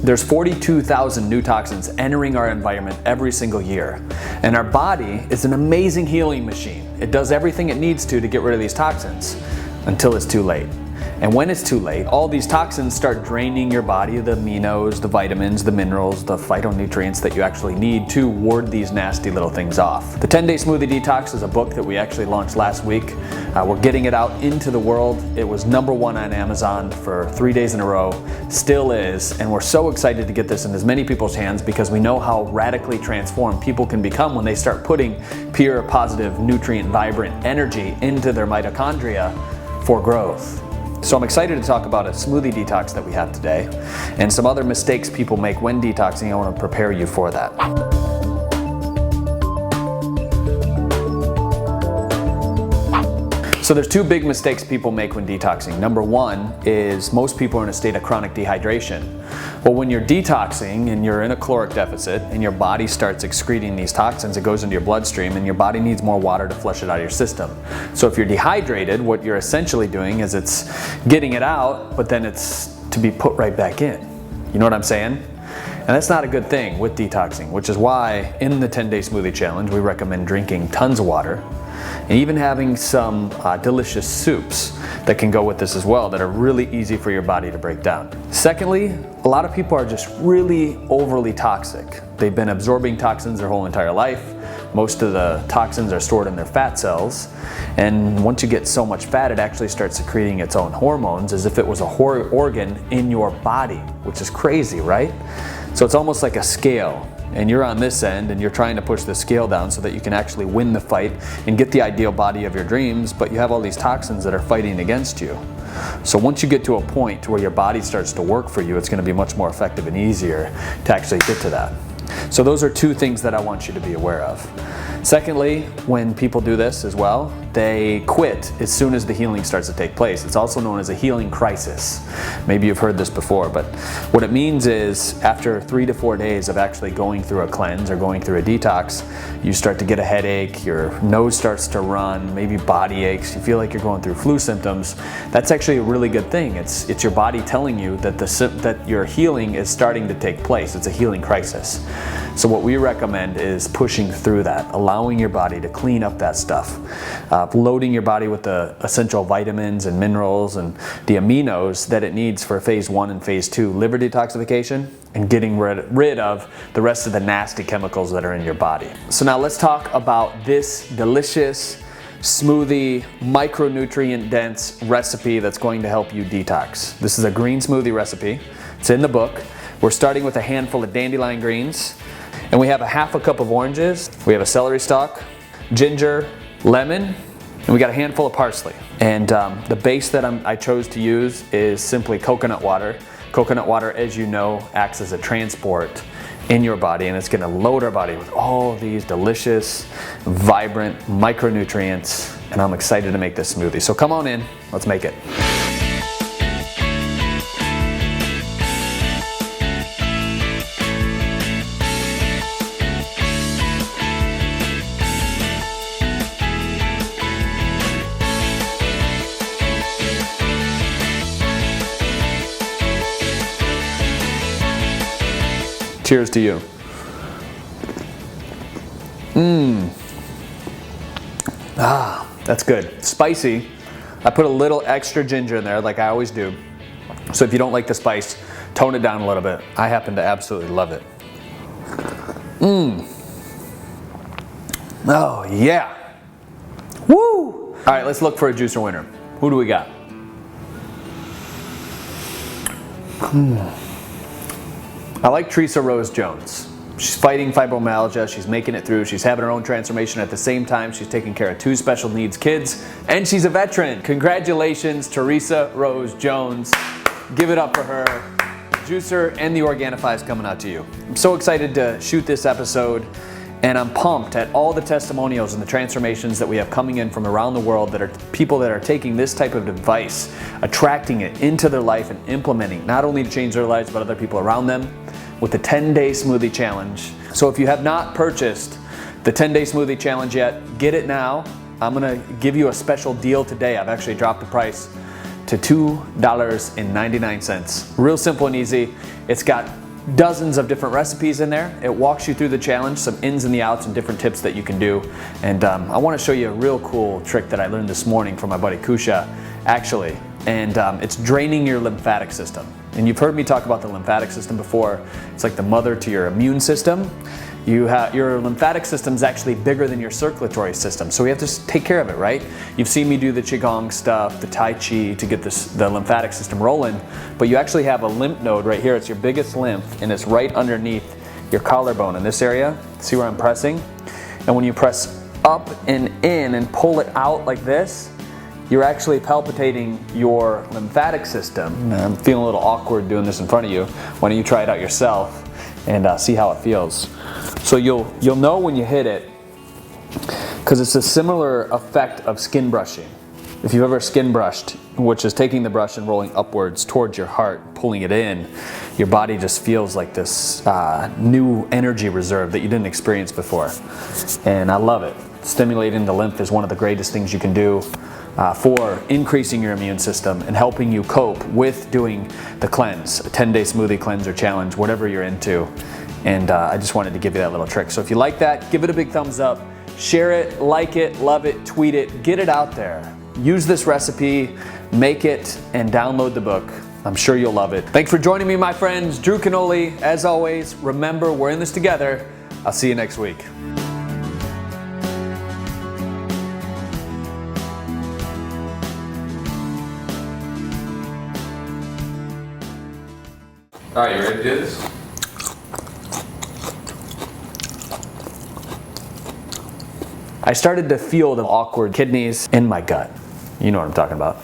There's 42,000 new toxins entering our environment every single year. And our body is an amazing healing machine. It does everything it needs to get rid of these toxins until it's too late. And when it's too late, all these toxins start draining your body of the aminos, the vitamins, the minerals, the phytonutrients that you actually need to ward these nasty little things off. The 10-Day Smoothie Detox is a book that we actually launched last week. We're getting it out into the world. It was #1 on Amazon for 3 days in a row, still is, and we're so excited to get this in as many people's hands because we know how radically transformed people can become when they start putting pure, positive, nutrient, vibrant energy into their mitochondria for growth. So I'm excited to talk about a smoothie detox that we have today and some other mistakes people make when detoxing. I want to prepare you for that. So there's two big mistakes people make when detoxing. Number one is most people are in a state of chronic dehydration. Well, when you're detoxing and you're in a caloric deficit and your body starts excreting these toxins, it goes into your bloodstream and your body needs more water to flush it out of your system. So if you're dehydrated, what you're essentially doing is it's getting it out, but then it's to be put right back in. You know what I'm saying? And that's not a good thing with detoxing, which is why in the 10-Day Smoothie Challenge, we recommend drinking tons of water and even having some delicious soups that can go with this as well that are really easy for your body to break down. Secondly, a lot of people are just really overly toxic. They've been absorbing toxins their whole entire life. Most of the toxins are stored in their fat cells, and once you get so much fat, it actually starts secreting its own hormones as if it was a organ in your body, which is crazy, right? So it's almost like a scale, and you're on this end and you're trying to push the scale down so that you can actually win the fight and get the ideal body of your dreams, but you have all these toxins that are fighting against you. So once you get to a point where your body starts to work for you, it's going to be much more effective and easier to actually get to that. So those are two things that I want you to be aware of. Secondly, when people do this as well, they quit as soon as the healing starts to take place. It's also known as a healing crisis. Maybe you've heard this before, but what it means is after 3 to 4 days of actually going through a cleanse or going through a detox, you start to get a headache, your nose starts to run, maybe body aches, you feel like you're going through flu symptoms. That's actually a really good thing. It's your body telling you that that your healing is starting to take place. It's a healing crisis. So what we recommend is pushing through that, allowing your body to clean up that stuff, loading your body with the essential vitamins and minerals and the aminos that it needs for phase 1 and phase 2 liver detoxification, and getting rid of the rest of the nasty chemicals that are in your body. So now let's talk about this delicious smoothie, micronutrient dense recipe that's going to help you detox. This is a green smoothie recipe. It's in the book. We're starting with a handful of dandelion greens, and we have a half a cup of oranges. We have a celery stalk, ginger, lemon, and we got a handful of parsley. And the base that I chose to use is simply coconut water. Coconut water, as you know, acts as a transport in your body, and it's gonna load our body with all these delicious, vibrant micronutrients, and I'm excited to make this smoothie. So come on in, let's make it. Cheers to you. That's good. Spicy. I put a little extra ginger in there like I always do. So if you don't like the spice, tone it down a little bit. I happen to absolutely love it. Oh yeah. Woo! All right, let's look for a juicer winner. Who do we got? I like Teresa Rose Jones. She's fighting fibromyalgia, she's making it through, she's having her own transformation at the same time, she's taking care of 2 special needs kids, and she's a veteran. Congratulations, Teresa Rose Jones. Give it up for her. Juicer and the Organifi is coming out to you. I'm so excited to shoot this episode, and I'm pumped at all the testimonials and the transformations that we have coming in from around the world that are people that are taking this type of advice, attracting it into their life and implementing, not only to change their lives, but other people around them with the 10-Day Smoothie Challenge. So if you have not purchased the 10-Day Smoothie Challenge yet, get it now. I'm gonna give you a special deal today. I've actually dropped the price to $2.99. Real simple and easy. It's got dozens of different recipes in there. It walks you through the challenge, some ins and the outs and different tips that you can do. And I want to show you a real cool trick that I learned this morning from my buddy Kusha, actually. And it's draining your lymphatic system. And you've heard me talk about the lymphatic system before. It's like the mother to your immune system. Your lymphatic system is actually bigger than your circulatory system, so we have to take care of it, right? You've seen me do the Qigong stuff, the Tai Chi to get the lymphatic system rolling, but you actually have a lymph node right here. It's your biggest lymph, and it's right underneath your collarbone in this area. See where I'm pressing? And when you press up and in and pull it out like this, you're actually palpitating your lymphatic system. I'm feeling a little awkward doing this in front of you. Why don't you try it out yourself and see how it feels? So you'll know when you hit it, because it's a similar effect of skin brushing. If you've ever skin brushed, which is taking the brush and rolling upwards towards your heart, pulling it in, your body just feels like this new energy reserve that you didn't experience before. And I love it. Stimulating the lymph is one of the greatest things you can do for increasing your immune system and helping you cope with doing the cleanse, a 10-day smoothie cleanse or challenge, whatever you're into. And I just wanted to give you that little trick. So if you like that, give it a big thumbs up, share it, like it, love it, tweet it, get it out there. Use this recipe, make it, and download the book. I'm sure you'll love it. Thanks for joining me, my friends. Drew Canoli, as always, remember, we're in this together. I'll see you next week. All right, you ready to do this? I started to feel the awkward kidneys in my gut. You know what I'm talking about.